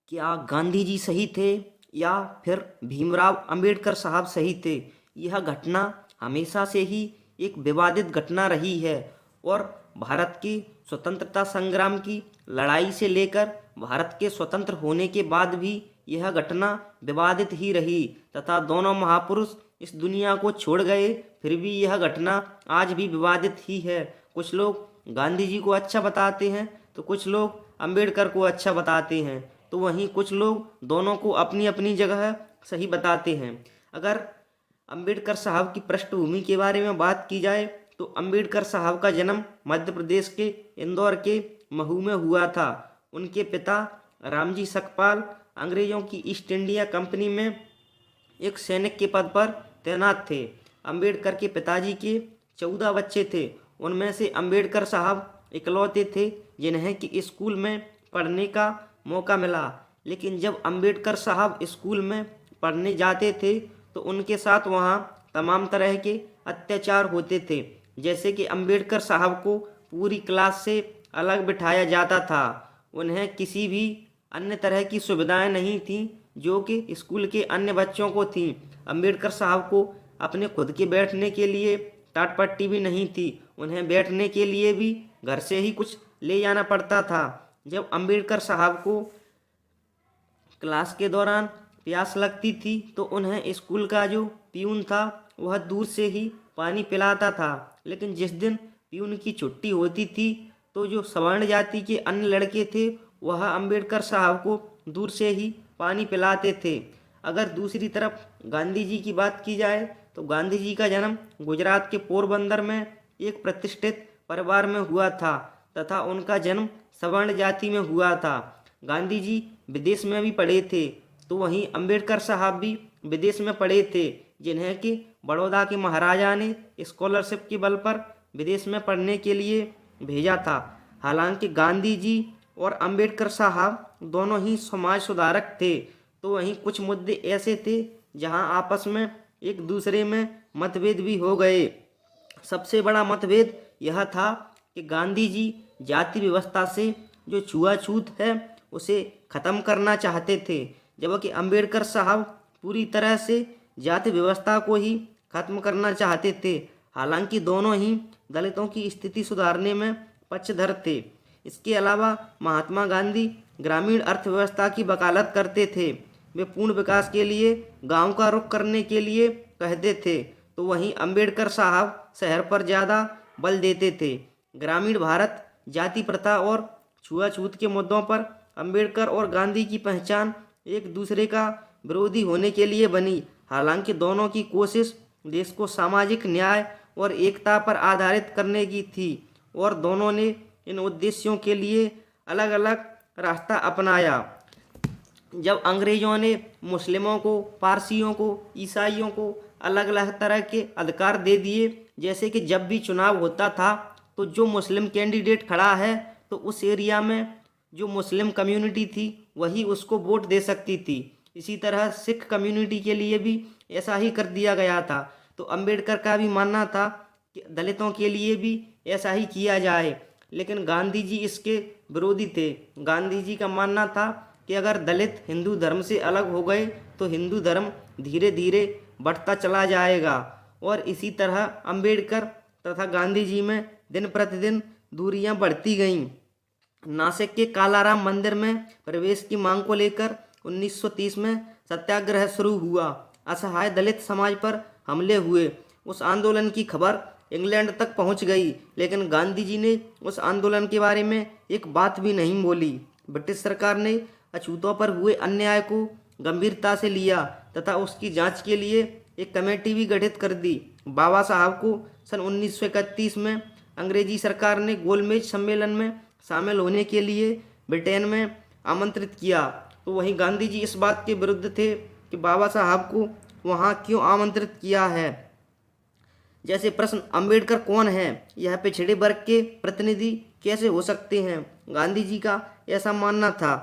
क्या गांधी जी सही थे या फिर भीमराव अंबेडकर साहब सही थे? यह घटना हमेशा से ही एक विवादित घटना रही है और भारत की स्वतंत्रता संग्राम की लड़ाई से लेकर भारत के स्वतंत्र होने के बाद भी यह घटना विवादित ही रही तथा दोनों महापुरुष इस दुनिया को छोड़ गए, फिर भी यह घटना आज भी विवादित ही है। कुछ लोग गांधी जी को अच्छा बताते हैं तो कुछ लोग अंबेडकर को अच्छा बताते हैं, तो वहीं कुछ लोग दोनों को अपनी अपनी जगह सही बताते हैं। अगर अंबेडकर साहब की पृष्ठभूमि के बारे में बात की जाए तो अंबेडकर साहब का जन्म मध्य प्रदेश के इंदौर के महू में हुआ था। उनके पिता रामजी सकपाल अंग्रेजों की ईस्ट इंडिया कंपनी में एक सैनिक के पद पर तैनात थे। अंबेडकर के पिताजी के 14 बच्चे थे। उनमें से अंबेडकर साहब इकलौते थे जिन्हें कि स्कूल में पढ़ने का मौका मिला। लेकिन जब अंबेडकर साहब स्कूल में पढ़ने जाते थे तो उनके साथ वहाँ तमाम तरह के अत्याचार होते थे। जैसे कि अंबेडकर साहब को पूरी क्लास से अलग बिठाया जाता था। उन्हें किसी भी अन्य तरह की सुविधाएं नहीं थीं जो कि स्कूल के अन्य बच्चों को थीं। अंबेडकर साहब को अपने खुद के बैठने के लिए टाट पट्टी भी नहीं थी। उन्हें बैठने के लिए भी घर से ही कुछ ले जाना पड़ता था। जब अंबेडकर साहब को क्लास के दौरान प्यास लगती थी तो उन्हें स्कूल का जो प्यून था वह दूर से ही पानी पिलाता था। लेकिन जिस दिन प्यून की छुट्टी होती थी तो जो सवर्ण जाति के अन्य लड़के थे वह अंबेडकर साहब को दूर से ही पानी पिलाते थे। अगर दूसरी तरफ गांधी जी की बात की जाए तो गांधी जी का जन्म गुजरात के पोरबंदर में एक प्रतिष्ठित परिवार में हुआ था तथा उनका जन्म सवर्ण जाति में हुआ था। गांधी जी विदेश में भी पढ़े थे तो वहीं अंबेडकर साहब भी विदेश में पढ़े थे, जिन्हें कि बड़ौदा के महाराजा ने स्कॉलरशिप के बल पर विदेश में पढ़ने के लिए भेजा था। हालांकि गांधी जी और अंबेडकर साहब दोनों ही समाज सुधारक थे, तो वहीं कुछ मुद्दे ऐसे थे जहां आपस में एक दूसरे में मतभेद भी हो गए। सबसे बड़ा मतभेद यह था कि गांधी जी जाति व्यवस्था से जो छुआछूत है उसे ख़त्म करना चाहते थे, जबकि अंबेडकर साहब पूरी तरह से जाति व्यवस्था को ही खत्म करना चाहते थे। हालांकि दोनों ही दलितों की स्थिति सुधारने में पक्षधर थे। इसके अलावा महात्मा गांधी ग्रामीण अर्थव्यवस्था की वकालत करते थे। वे पूर्ण विकास के लिए गांव का रुख करने के लिए कहते थे, तो वहीं अंबेडकर साहब शहर पर ज़्यादा बल देते थे। ग्रामीण भारत जाति प्रथा और छुआछूत के मुद्दों पर अंबेडकर और गांधी की पहचान एक दूसरे का विरोधी होने के लिए बनी। हालांकि दोनों की कोशिश देश को सामाजिक न्याय और एकता पर आधारित करने की थी और दोनों ने इन उद्देश्यों के लिए अलग अलग रास्ता अपनाया। जब अंग्रेजों ने मुस्लिमों को, पारसियों को, ईसाइयों को अलग अलग तरह के अधिकार दे दिए, जैसे कि जब भी चुनाव होता था तो जो मुस्लिम कैंडिडेट खड़ा है तो उस एरिया में जो मुस्लिम कम्युनिटी थी वही उसको वोट दे सकती थी। इसी तरह सिख कम्युनिटी के लिए भी ऐसा ही कर दिया गया था। तो अंबेडकर का भी मानना था कि दलितों के लिए भी ऐसा ही किया जाए, लेकिन गांधी जी इसके विरोधी थे। गांधी जी का मानना था कि अगर दलित हिंदू धर्म से अलग हो गए तो हिंदू धर्म धीरे धीरे बढ़ता चला जाएगा। और इसी तरह अंबेडकर तथा गांधी जी में दिन प्रतिदिन दूरियां बढ़ती गईं। नासिक के कालाराम मंदिर में प्रवेश की मांग को लेकर 1930 में सत्याग्रह शुरू हुआ। असहाय दलित समाज पर हमले हुए। उस आंदोलन की खबर इंग्लैंड तक पहुंच गई, लेकिन गांधी जी ने उस आंदोलन के बारे में एक बात भी नहीं बोली। ब्रिटिश सरकार ने अछूतों पर हुए अन्याय को गंभीरता से लिया तथा उसकी जांच के लिए एक कमेटी भी गठित कर दी। बाबा साहब को सन 1931 में अंग्रेजी सरकार ने गोलमेज सम्मेलन में शामिल होने के लिए ब्रिटेन में आमंत्रित किया, तो वहीं गांधी जी इस बात के विरुद्ध थे कि बाबा साहब को वहां क्यों आमंत्रित किया है। जैसे प्रश्न, अंबेडकर कौन है, यह पिछड़े वर्ग के प्रतिनिधि कैसे हो सकते हैं? गांधी जी का ऐसा मानना था।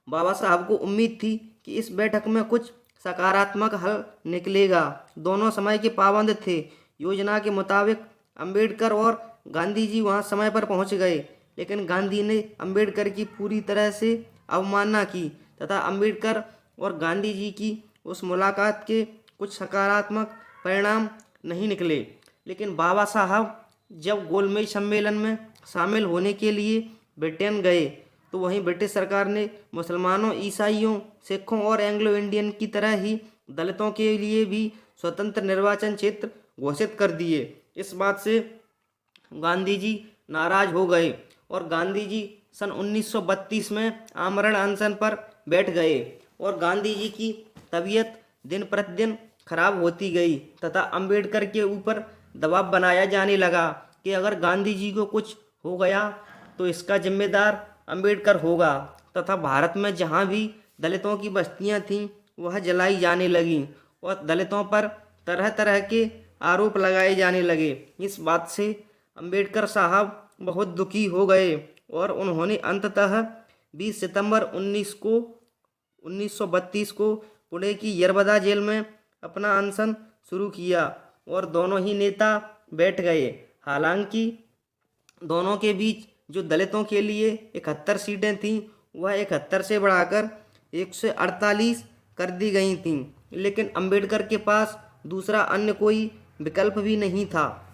बाबा साहब को उम्मीद थी कि इस बैठक में कुछ सकारात्मक हल निकलेगा। दोनों समय के पाबंद थे। योजना के मुताबिक अंबेडकर और गांधी जी वहां समय पर पहुंच गए, लेकिन गांधी ने अंबेडकर की पूरी तरह से अवमानना की तथा अंबेडकर और गांधी जी की उस मुलाकात के कुछ सकारात्मक परिणाम नहीं निकले। लेकिन बाबा साहब जब गोलमेज सम्मेलन में शामिल होने के लिए ब्रिटेन गए तो वहीं ब्रिटिश सरकार ने मुसलमानों, ईसाइयों, सिखों और एंग्लो इंडियन की तरह ही दलितों के लिए भी स्वतंत्र निर्वाचन क्षेत्र घोषित कर दिए। इस बात से गांधी जी नाराज हो गए और गांधी जी सन 1932 में आमरण अनशन पर बैठ गए और गांधी जी की तबीयत दिन प्रतिदिन खराब होती गई तथा अंबेडकर के ऊपर दबाव बनाया जाने लगा कि अगर गांधी जी को कुछ हो गया तो इसका जिम्मेदार अंबेडकर होगा तथा भारत में जहाँ भी दलितों की बस्तियाँ थीं वह जलाई जाने लगीं और दलितों पर तरह तरह के आरोप लगाए जाने लगे। इस बात से अंबेडकर साहब बहुत दुखी हो गए और उन्होंने अंततः 20 सितंबर 1932 को पुणे की यरबदा जेल में अपना अनशन शुरू किया और दोनों ही नेता बैठ गए। हालांकि दोनों के बीच जो दलितों के लिए 71 सीटें थीं वह 71 से बढ़ाकर 148 कर दी गई थीं, लेकिन अंबेडकर के पास दूसरा अन्य कोई विकल्प भी नहीं था।